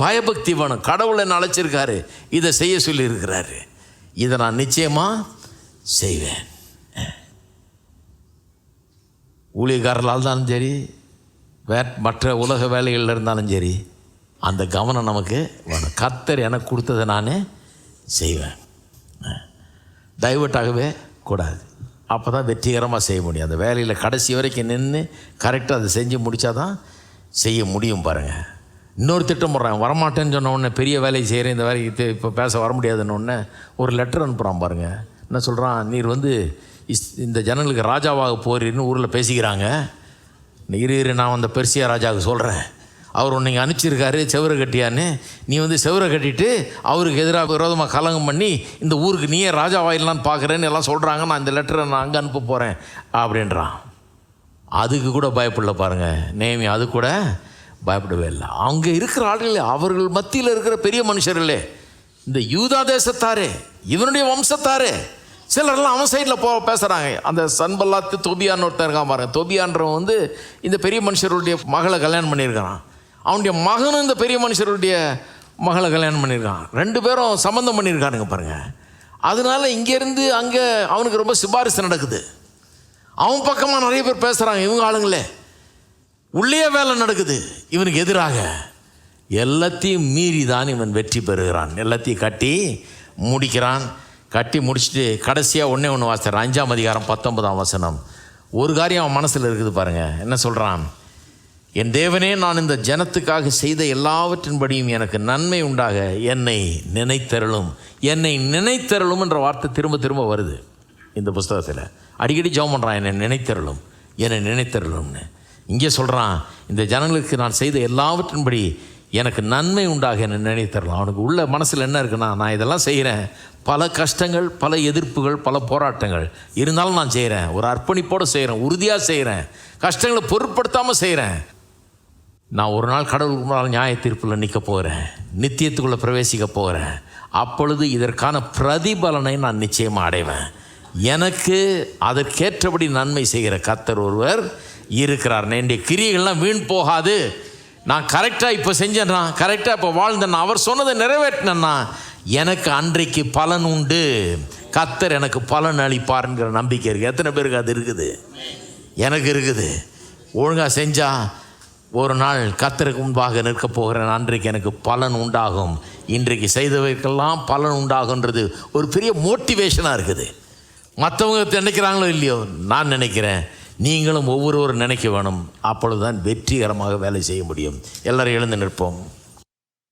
பயபக்தி வேணும். கடவுளை என்ன அழைச்சிருக்காரு, இதை செய்ய சொல்லி இருக்கிறாரு, இதை நான் நிச்சயமாக செய்வேன். ஊழியக்காரர்களாக இருந்தாலும் சரி, மற்ற உலக வேலைகளில் இருந்தாலும் சரி, அந்த கவனம் நமக்கு வேணும். கர்த்தர் எனக்கு கொடுத்ததை நான் செய்வேன், டைவர்ட்டாகவே கூடாது. அப்போ தான் வெற்றிகரமாக செய்ய முடியும். அந்த வேலையில் கடைசி வரைக்கும் நின்று கரெக்டாக அதை செஞ்சு முடித்தா தான் செய்ய முடியும். பாருங்கள், இன்னொரு திட்டம் போடுறான். வரமாட்டேன்னு சொன்ன உடனே பெரிய வேலையை செய்கிறேன், இந்த வேலைக்கு இப்போ பேச வர முடியாதுன்னு ஒன்று ஒரு லெட்டர் அனுப்புகிறான். பாருங்கள் என்ன சொல்கிறான், நீர் இந்த ஜனங்களுக்கு ராஜாவாக போறீன்னு ஊரில் பேசிக்கிறாங்க, இரு நான் அந்த பெர்சியா ராஜாவுக்கு சொல்கிறேன், அவர் உன்னை அனுப்பிச்சிருக்காரு செவரை கட்டியான்னு, நீ செவரை கட்டிட்டு அவருக்கு எதிராக விரோதமாக கலங்கம் பண்ணி இந்த ஊருக்கு நீயே ராஜாவாயிடலான்னு பார்க்குறேன்னு எல்லாம் சொல்கிறாங்க, நான் இந்த லெட்டரை நான் அங்கே அனுப்ப போகிறேன் அப்படின்றான். அதுக்கு கூட பயப்படல பாருங்கள் நேமி, அது கூட பயப்படவே இல்லை. அங்கே இருக்கிற ஆளுகளே, அவர்கள் மத்தியில் இருக்கிற பெரிய மனுஷர்களே, இந்த யூதா தேசத்தாரே, இவனுடைய வம்சத்தாரே, சிலர்லாம் அவன் சைடில் பேசுகிறாங்க. அந்த சன்பல்லாத்து தொபியான்னு ஒருத்தர் இருக்கான் பாருங்க. தொபியான்றவன் இந்த பெரிய மனுஷருடைய மகளை கல்யாணம் பண்ணியிருக்கிறான். அவனுடைய மகனும் இந்த பெரிய மனுஷருடைய மகளை கல்யாணம் பண்ணியிருக்கான். 2 பேரும் சம்மந்தம் பண்ணியிருக்கானுங்க பாருங்கள். அதனால இங்கேருந்து அங்கே அவனுக்கு ரொம்ப சிபாரிசு நடக்குது. அவன் பக்கமாக நிறைய பேர் பேசுகிறாங்க, இவங்க ஆளுங்களே உள்ளே வேலை நடக்குது இவனுக்கு எதிராக. எல்லாத்தையும் மீறி தான் இவன் வெற்றி பெறுகிறான். எல்லாத்தையும் கட்டி முடிக்கிறான். கட்டி முடிச்சுட்டு கடைசியாக ஒன்று வாசிக்கிறான். 5ஆம் அதிகாரம் 19ஆம் வசனம். ஒரு காரியம் அவன் மனசில் இருக்குது பாருங்கள். என்ன சொல்கிறான், என் தேவனே, நான் இந்த ஜனத்துக்காக செய்த எல்லாவற்றின்படியும் எனக்கு நன்மை உண்டாக என்னை நினைத்தருளும். என்னை நினைத்தருளும் என்ற வார்த்தை திரும்ப திரும்ப வருது இந்த புஸ்தகத்தில். அடிக்கடி ஜெபம் பண்ணுறான், என்னை நினைத்தருளும், என்னை நினைத்தருளும்னு. இங்கே சொல்கிறான், இந்த ஜனங்களுக்கு நான் செய்த எல்லாவற்றின்படி எனக்கு நன்மை உண்டாக என்னை நினைத்தரலாம். அவனுக்கு உள்ள மனசில் என்ன இருக்குன்னா, நான் இதெல்லாம் செய்கிறேன், பல கஷ்டங்கள், பல எதிர்ப்புகள், பல போராட்டங்கள் இருந்தாலும் நான் செய்கிறேன், ஒரு அர்ப்பணிப்போடு செய்கிறேன், உறுதியாக செய்கிறேன், கஷ்டங்களை பொருட்படுத்தாமல் செய்கிறேன். நான் ஒரு நாள் கடவுளுக்கு முன்னால் நியாய தீர்ப்பில் நிற்க போகிறேன், நித்தியத்துக்குள்ளே பிரவேசிக்க போகிறேன். அப்பொழுது இதற்கான பிரதிபலனை நான் நிச்சயமாக அடைவேன். எனக்கு அதற்கேற்றபடி நன்மை செய்கிற கர்த்தர் ஒருவர் இருக்கிறார். என்னுடைய கிரியைகள்லாம் வீண் போகாது. நான் கரெக்டாக இப்போ செஞ்சேன்னா, கரெக்டாக இப்போ வாழ்ந்தேன்னா, அவர் சொன்னதை நிறைவேற்றினேன்னா எனக்கு அன்றைக்கு பலன் உண்டு, கர்த்தர் எனக்கு பலன் அளிப்பாருங்கிற நம்பிக்கை இருக்குது. எத்தனை பேருக்கு அது இருக்குது? எனக்கு இருக்குது. ஒழுங்காக செஞ்சால் ஒரு நாள் கர்த்தருக்கு முன்பாக நிற்க போகிறேன், அன்றைக்கு எனக்கு பலன் உண்டாகும். இன்றைக்கு செய்தவைக்கெல்லாம் பலன் உண்டாகுன்றது ஒரு பெரிய மோட்டிவேஷனாக இருக்குது. மற்றவங்க நினைக்கிறாங்களோ இல்லையோ, நான் நினைக்கிறேன், நீங்களும் ஒவ்வொருவரும் நினைக்க வேணும். அப்பொழுதுதான் வெற்றிகரமாக வேலை செய்ய முடியும். எல்லாரும் எழுந்து நிற்போம்.